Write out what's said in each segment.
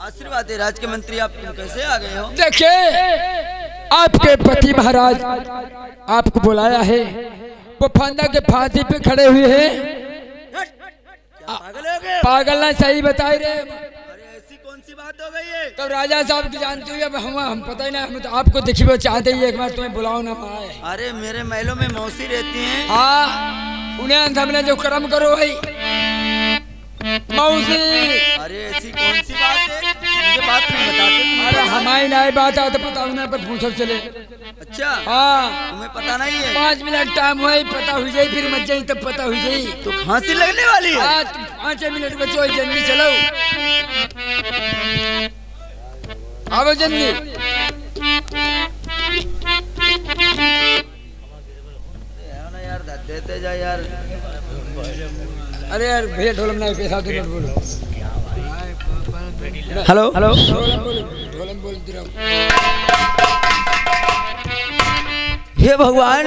आशीर्वाद है राज के मंत्री, आप तुम कैसे आ गए हो? देखिए आपके पति महाराज आपको बुलाया है, वो फंदा के फांसी पे खड़े हुए हैं। पागल हो गए? पागल ना, सही बताई रहे। अरे ऐसी कौन सी बात हो गई है? तो राजा साहब की जानती हुई, अब हम पता ही ना, हम तो आपको देखी वो चाहते ही एक बार तुम्हें बुलाओ ना पाए। अरे मेरे महलों में मौसी रहती हैं। हाँ, उन्हें हमने जो कर्म करो भाई मौसी। अरे ऐसी कौन सी बात है, मुझे बात नहीं बताते तुम? अरे हमारी नई बात है तो पता उन्हें पर पूछो चले। अच्छा, हाँ, तुम्हें पता नहीं है? 5 मिनट टाइम हुआ, पता हुई जाए, फिर मत जाई तब पता हुई जाई। तो फांसी लगने वाली है? हाँ, तुम 5 मिनट बचो, जल्दी चलो, आओ जल्दी। यार देते जा यार। अरे यार भैया ढोलम ना पैसा तो मत बोलो। हेलो हेलो, ढोलम बोलती रहो। हे भगवान,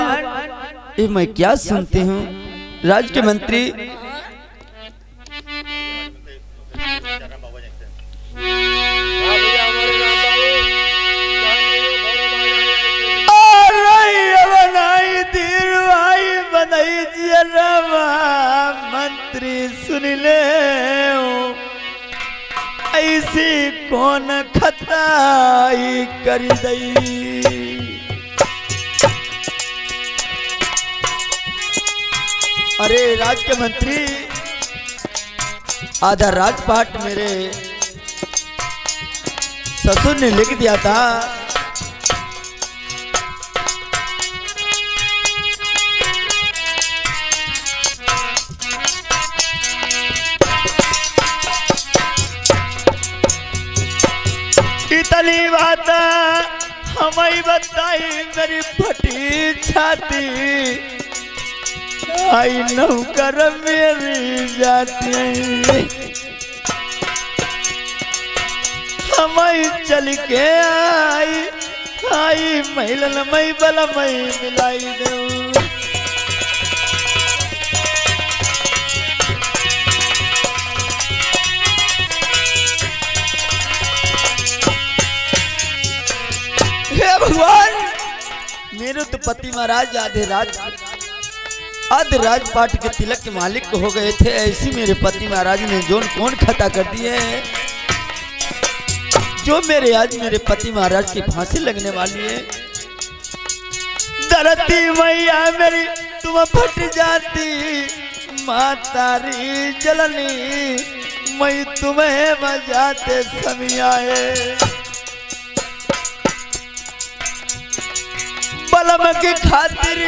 ये मैं क्या सुनती हूँ? राज के मंत्री मंत्री सुन ले, ऐसी कौन खताई कर दई? अरे राज के मंत्री, आधा राजपाट मेरे ससुर ने लिख दिया था। इतनी बात हमें बताई, मेरी फटी छाती आई नौकर मेरी जाती। हमें चल के आई महिलन मई बल मई मिलाई दू। हे भगवान, मेरे तो पति महाराज आधे राजपाट के तिलक के मालिक हो गए थे, ऐसी मेरे पति महाराज ने जोन कौन खता कर दिए है, जो मेरे पति महाराज की फांसी लगने वाली है। धरती मैया मेरी तुम फट जाती, मातारी जलनी मैं तुम्हें बजाते समय आए। बलम की खातिर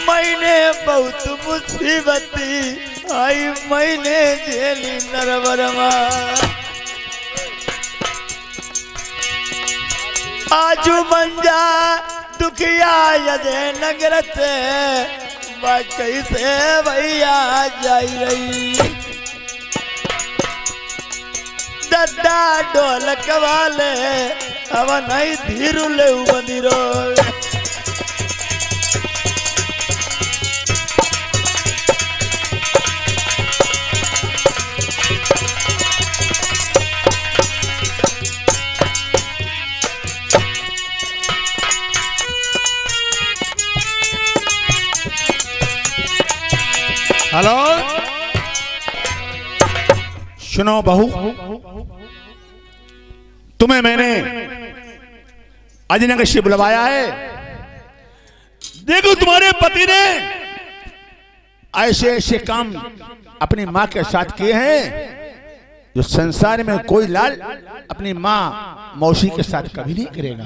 मैंने बहुत मुसीबती आई, मैंने झेली नरवरमा। आजू मंजा दुखिया यदे नगरत, कैसे भैया जाई रही। दद्दा ढोलक वाले अब नहीं धीरू ले मंदिरो। हेलो, सुनो बहू, तुम्हें मैंने अजनगर से बुलवाया है। देखो तुम्हारे पति ने ऐसे ऐसे काम अपनी माँ के साथ किए हैं जो संसार में कोई लाल अपनी माँ मौसी के साथ कभी नहीं करेगा।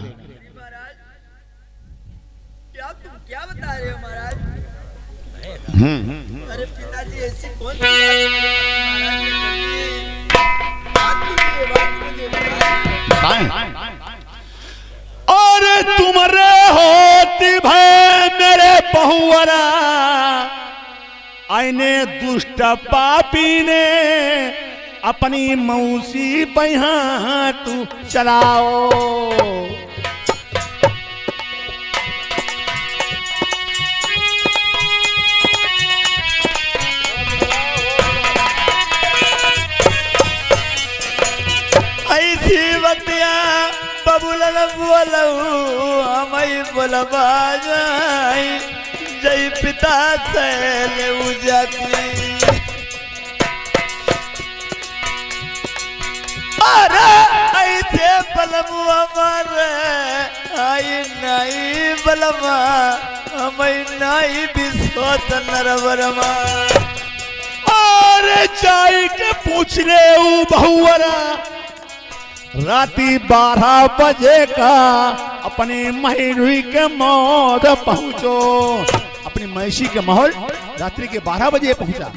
क्या बता रहे हो महाराज? अरे पिताजी, ऐसी कौन सी और तुम्हारे होती भय मेरे बहुवरा, आईने दुष्ट पापी ने अपनी मौसी पहिया तू चलाओ। ऐसी बोलऊ हमें बोलबा जाई जय पिता से ले जाती अरे ऐसे बलमु हमारे आई नहीं बलमा हमें नहीं विश्वास नरवरमा अरे जाई के पूछ ले बहुवरा राती 12 बजे का अपनी महिरुई के मौत पहुंचो अपनी महिषी के महल रात्रि के 12 बजे पहुंचा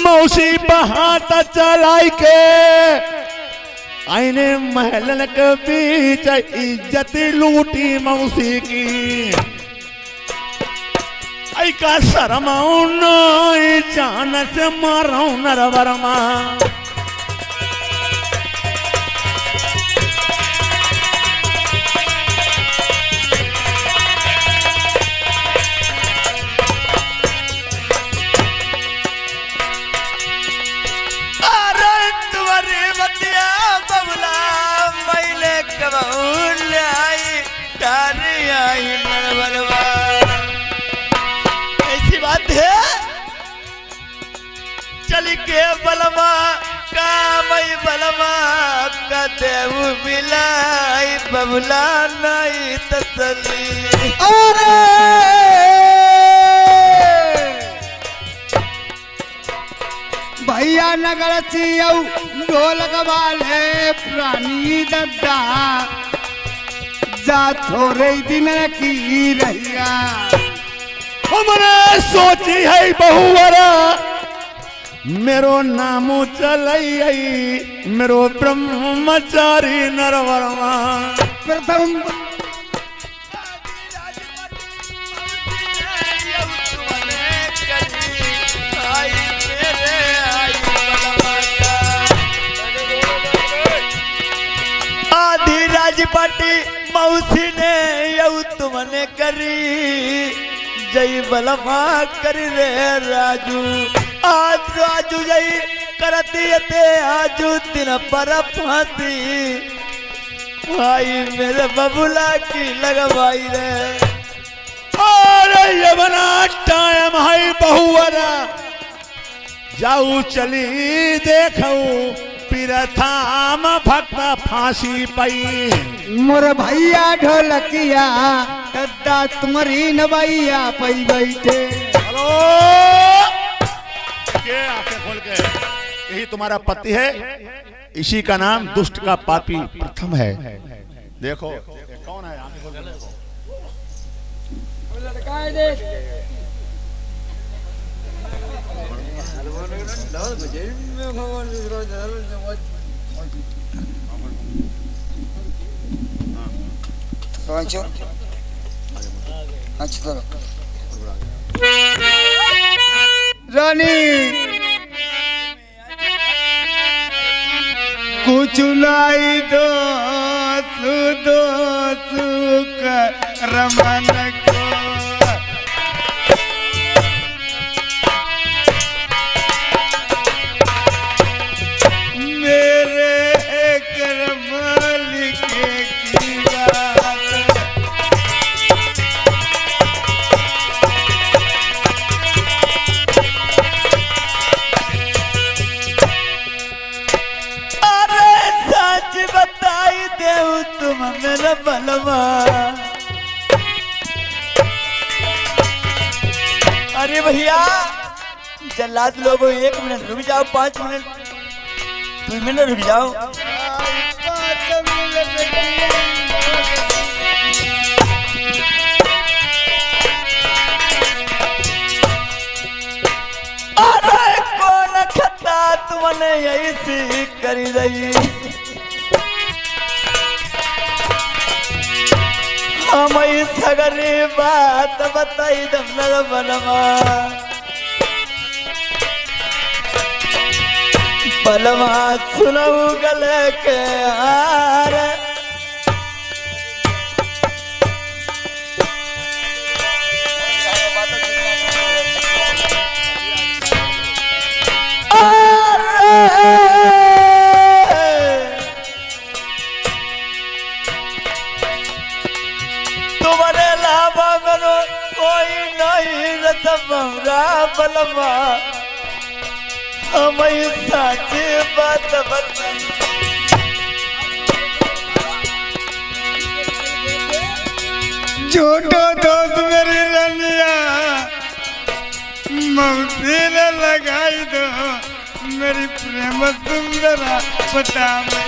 मौसी बहात चलाई के आईने महलन के बीच इज्जत लूटी मौसी की आई का शरमाऊ नहीं जान से मारो नरवरमा ऐसी बात है चली के बलमा का मई बलमा का देव मिलाई बबुला नहीं तसली अरे भैया नगर सियौ ढोलक वाले प्राणी दद्दा जा थोड़े दिन की रहिया हमने सोची है बहुवरा मेरो नाम चलई मेरो ब्रह्मचारी नरवरमा प्रथम आधी राजपाटी मौसी ने यऊ तुमने करी जय बलमा करी रे राजू आज राजू जय करती ते आजू दिन पर फांसी भाई मेरे बबुला की लगवाई रे अरे ये बना टाइम है बहुवरा जाऊ चली देखू पिरथाम भक्त फांसी पई मोर भैया ढोलकिया दद्दा तुम्हारी नवैया पई बैठे हेलो के आंखें खोल के यही तुम्हारा पति है इसी का नाम दुष्ट का पापी प्रथम है देखो कौन है आंखें खोल के देखो रानी कुछ लाई दो रमन को बलवा अरे भैया जल्लाद लोगों 1 मिनट रुक जाओ 5 मिनट 2 मिनट रुक जाओ अरे कौन खता तुमने ऐसी करी रही हमें सगरी बात बताई दमनर बलमा बलमा सुनऊ गले के हार हमें साची बात बता। झूठो दोस्त मेरी रनिया मौसी ने लगाई दो मेरी प्रेम सुंदरा पता में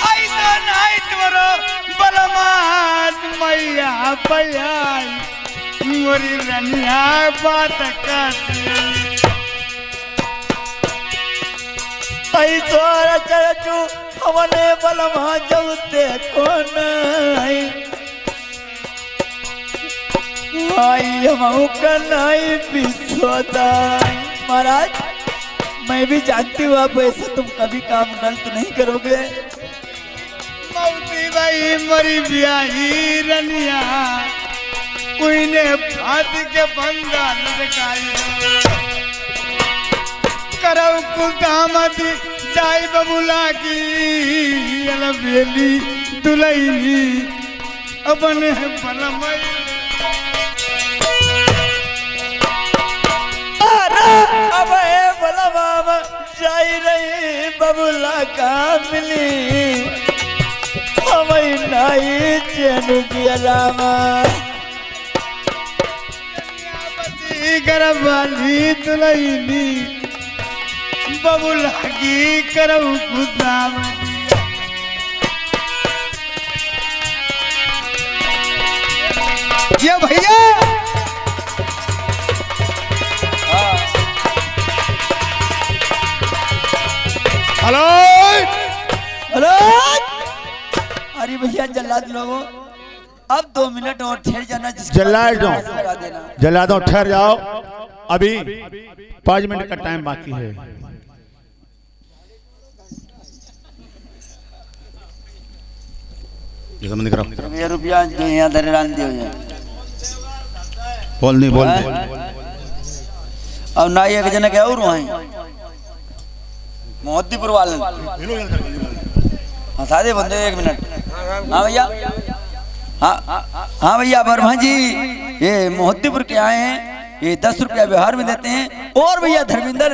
ऐसा नहीं तुम्हारा बलमात मैया बयाई मोरी रनिया बात करती ऐसा चरचू हमने बलमा जौते कौन आई हम कन्हई विश्वदा। महाराज मैं भी जानती हूँ आप ऐसा तुम कभी काम गलत नहीं करोगे। मौसी भाई मरी ब्याही रनिया कोई ने फांसी के बंदा लटकाई करो कुदामती जाई बबुला की अलबेली दुलैली अपने बलमई अब बलमा जाई रही बबुला का मिली हमें नहीं चैन दिया रामा। करब वाली दुलैली बबुला की करऊ कुदाम ये भैया हेलो हेलो अरे भैया जल्लाद लोगों अब 2 मिनट और ठहर जाना। जल्लाद दो लगा देना। जल्लादों ठहर जाओ अभी 5 मिनट का टाइम बाकी है। रुपया रुपया जो यहाँ दरेरान दियो है बोल नहीं बोल अब ना ये जना क्या और वहाँ मोहद्दीपुर वाले हाँ सादे बंदे 1 मिनट। हाँ भैया हाँ भैया वर्मा जी ये मोहद्दीपुर के आए हैं ये 10 रुपया बिहार में देते हैं। और भैया धर्मेंद्र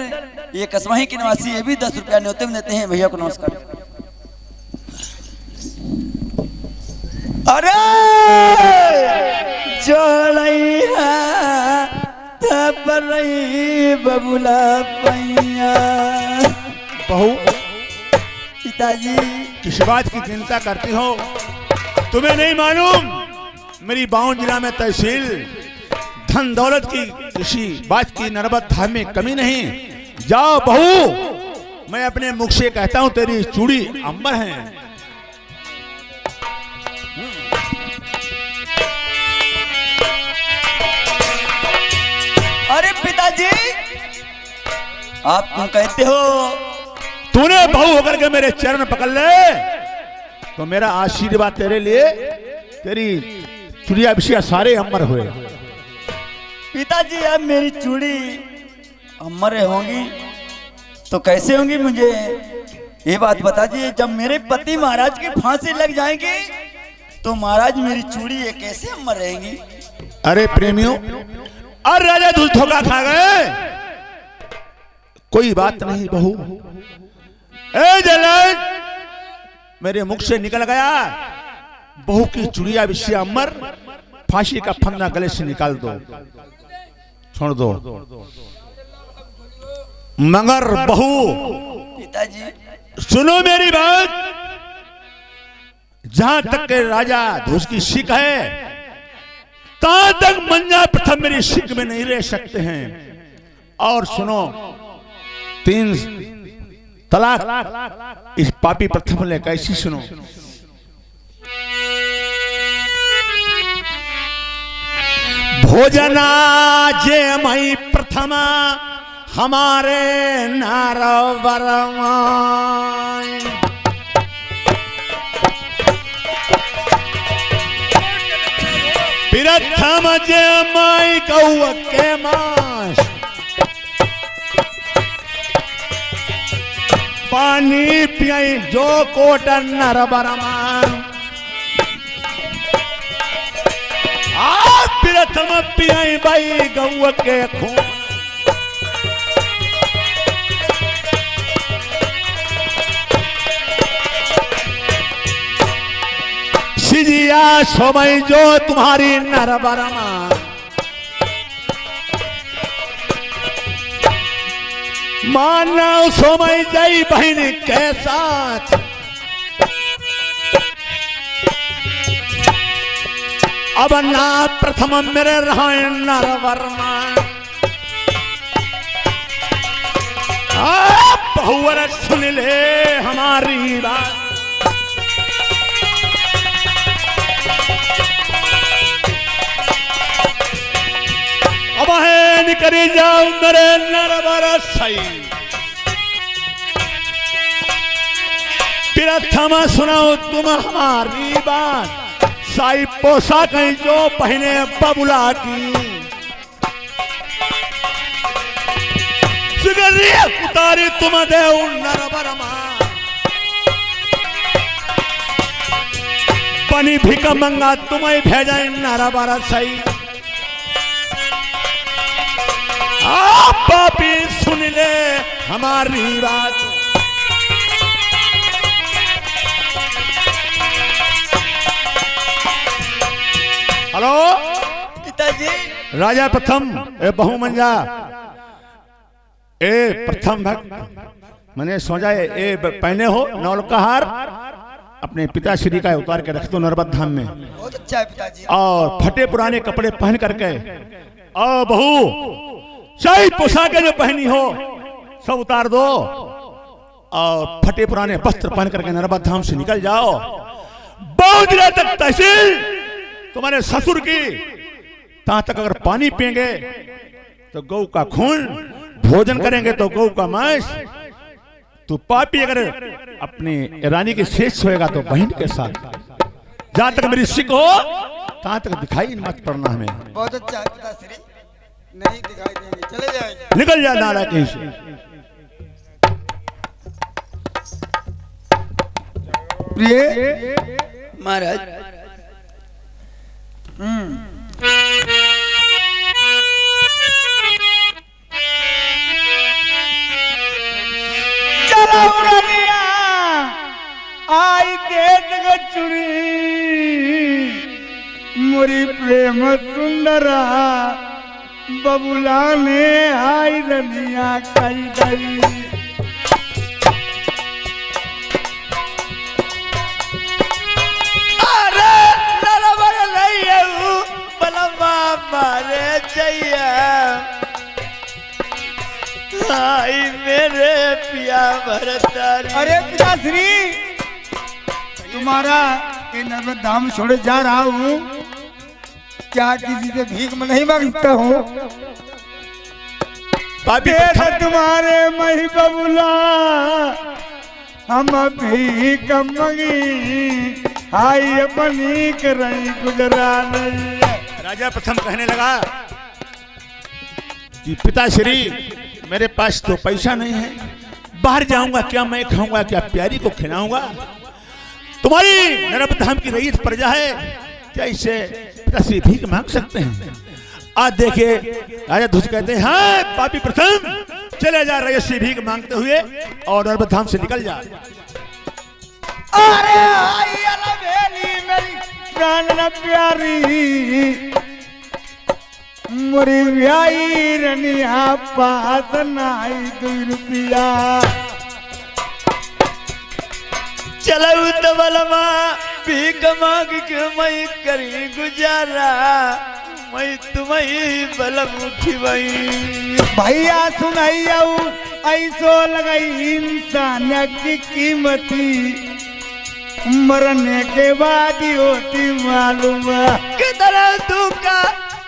ये कसमाही के निवासी ये भी 10 रुपया न्योते में देते हैं। भैया को नमस्कार। अरे बबुला पैया बहू पिताजी किस बात की चिंता करती हो? तुम्हें नहीं मालूम मेरी बाउन जिला में तहसील धन दौलत की किसी बात की नरबत धाम में कमी नहीं। जाओ बहू मैं अपने मुख से कहता हूँ तेरी चूड़ी अंबर है। अरे पिताजी आप तुम कहते हो तूने बहू होकर के मेरे चरण पकड़ ले तो मेरा आशीर्वाद तेरे लिए तेरी चुड़िया बिछिया सारे अमर हुए। पिताजी अब मेरी चूड़ी अमर होंगी तो कैसे होंगी मुझे ये बात बता दीजिए। जब मेरे पति महाराज की फांसी लग जाएगी तो महाराज मेरी चूड़ी ये कैसे अमर रहेंगी? अरे प्रेमियों और राजा दूध धोखा खा गए कोई बात नहीं बहू। ए जलन मेरे मुख से निकल गया बहू की चुड़िया बिछिया अमर फांसी का फंदा गले से निकाल दो छोड़ दो। मगर बहू पिताजी सुनो मेरी बात। जहां तक के राजा धूस की सिक है तहां तक मंजा प्रथम मेरी सिक में नहीं रह सकते हैं। और सुनो 3 तलाक इस पापी प्रथम ले कैसी सुनो। भोजना जे मई प्रथमा हमारे नारवरमा प्रथम जे मई कौआ के मास पानी पियाई जो कोटन नरबरमा प्रथम पियाई बाई गौ के खून पिया सोमई जो तुम्हारी नरबरमा माना सोमई जई बहन के साथ अब ना प्रथम मेरे रहा नरवर्मा बहुवर सुन ले हमारी बात अब है निकली जाओ मेरे नरवर सही प्रथम सुनाओ तुम हमारी बात साई पोशाक जो पहने बबुला की उतारी तुम देव नरबरमा बनी भिक मंगा तुम्हें भेजा नरबर सही आप पापी सुन ले हमारी बात हेलो पिताजी राजा प्रथम ए बहुमंजा ए प्रथम भक्त मैंने सोचा ए पहने हो नौल का हार अपने पिताश्री का उतार के रख दो नर्मद धाम में बहुत अच्छा है पिताजी। और फटे पुराने कपड़े पहन करके और बहू सही पोशाकें जो पहनी हो सब उतार दो और फटे पुराने वस्त्र पहन करके नर्मद धाम से निकल जाओ। बहुत दिनों तक तहसील तुम्हारे ससुर की तहां तक अगर पानी पिएंगे तो गौ का खून, भोजन करेंगे तो गौ का मांस। तो पापी अगर अपनी रानी के शेष होएगा तो बहन के साथ। जहां तक मेरी सिक हो तहां तक दिखाई मत पड़ना हमें। बहुत अच्छा है पिताश्री, नहीं दिखाई देंगे, चले जाएंगे। निकल जा नाला कहीं से। प्रिय महाराज, चलो रनिया आई के जगत चुड़ी मोरी प्रेम सुंदरा बबुला ने आई रनिया कई गई। अरे नरवर नहीं बलवा मारे चाहिए आई मेरे पिया भरतारी। अरे पिताश्री तुम्हारा ये नर्मद धाम छोड़ जा रहा हूँ, क्या किसी से भीख में नहीं मांगता हूँ। देख तुम्हारे मही बबुला हम भीख मंगी आई बनी करई गुजरा नहीं। राजा प्रथम कहने लगा कि पिताश्री मेरे पास तो पैसा नहीं है, बाहर जाऊंगा क्या मैं खाऊंगा क्या प्यारी को खिलाऊंगा। तुम्हारी नर्मद धाम की रईस प्रजा है, क्या इसे पिताश्री भीख मांग सकते हैं। आज देखिए राजा ध्वज कहते हैं हाँ पापी प्रथम चले जा रईस से भीख मांगते हुए और नर्मद धाम से निकल जा। अरे आई अलबेली मेरी प्राण न प्यारी मोरी ब्याई रनिया पास नाई 2 रुपया। चलो तो बलवा भीख मांग के मैं करी गुजारा, मैं तुम्हें बलम खिवाई। भैया सुनाइया ऐसो लगाई इंसान की कीमती मरने के बाद ही होती मालूम। किधर दुका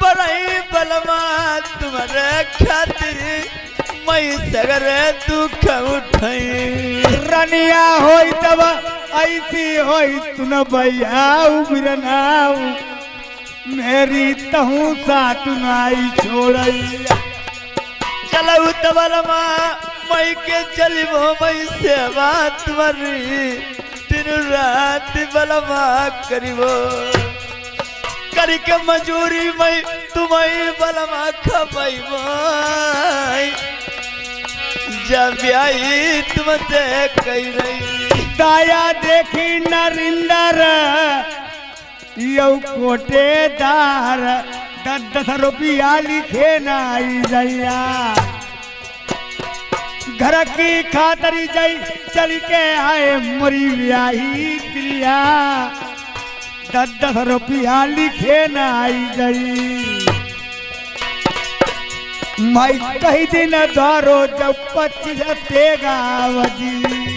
बड़ई बलमा तुम्हारे खातिर मैं सगरे दुख उठाई। रनिया होई तब ऐसी होई तू न भैया उबरनाऊ मेरी तहू साथ नाई छोड़ई। चलो तो बलमा मैं के चलिबो मैं सेवा तुम्हारी दिन रात बलमा करिबो करी के मजूरी मैं तुम्हें बलमा खपाइबो। जब आई तुमसे कही रही दाया देखी नरिंदर यौ कोटेदार 10 रुपया लिखे नाई जैया घर की खातरी जई चल के आए मोरी ब्याही क्रिया 10 रुपया लिखे नाई जई मैं कही दिन दारो जब 25 देगा वजी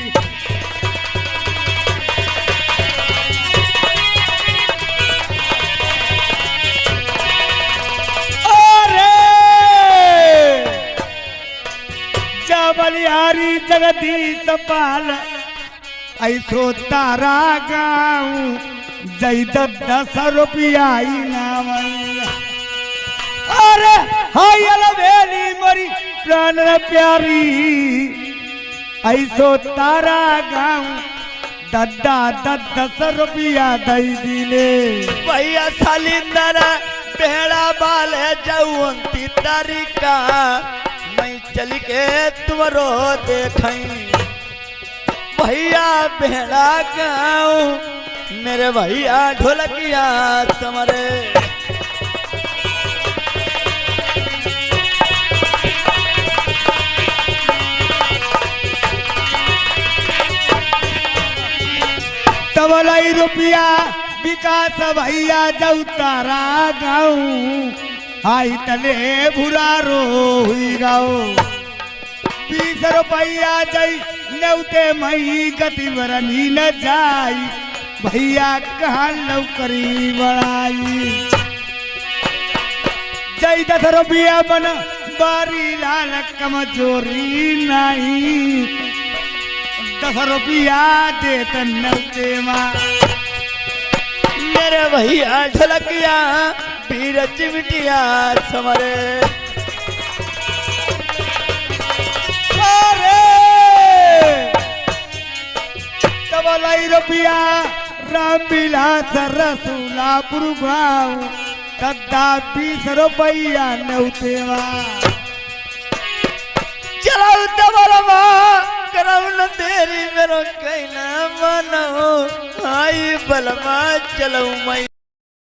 बलिहारी जगदीश पाल ऐसो तारा गाँव जई 10 रुपया इनाम अरे हाय अलवेली मरी प्राण प्यारी ऐसो तारा गाँव 10 रुपया दई दिले भैया सालिंदर बेड़ा बाल है जौंती तारीखा मैं चल के तुमरो देखई भैया बेड़ा गाँव मेरे भैया ढोलकिया समरे तबलाई रुपया विकास भैया जौ तारा गाँव आई तले भुरारो हुई गाओ 20 रुपया जई नौते मई गति बरनी न जाई भैया कहाँ लौकरी बड़ाई जई 10 रुपया बन बारी लाल कमजोरी नहीं 10 रुपया देत नौते माँ मेरे भैया ढलकिया पीर चिमटिया समरे तबलाई रुपया राम विलास रसूलापुर गाँव 20 रुपया नौतेवा चलो तबलवा करऊ न तेरी मेरो कैला मनो आई बलमा चलो मई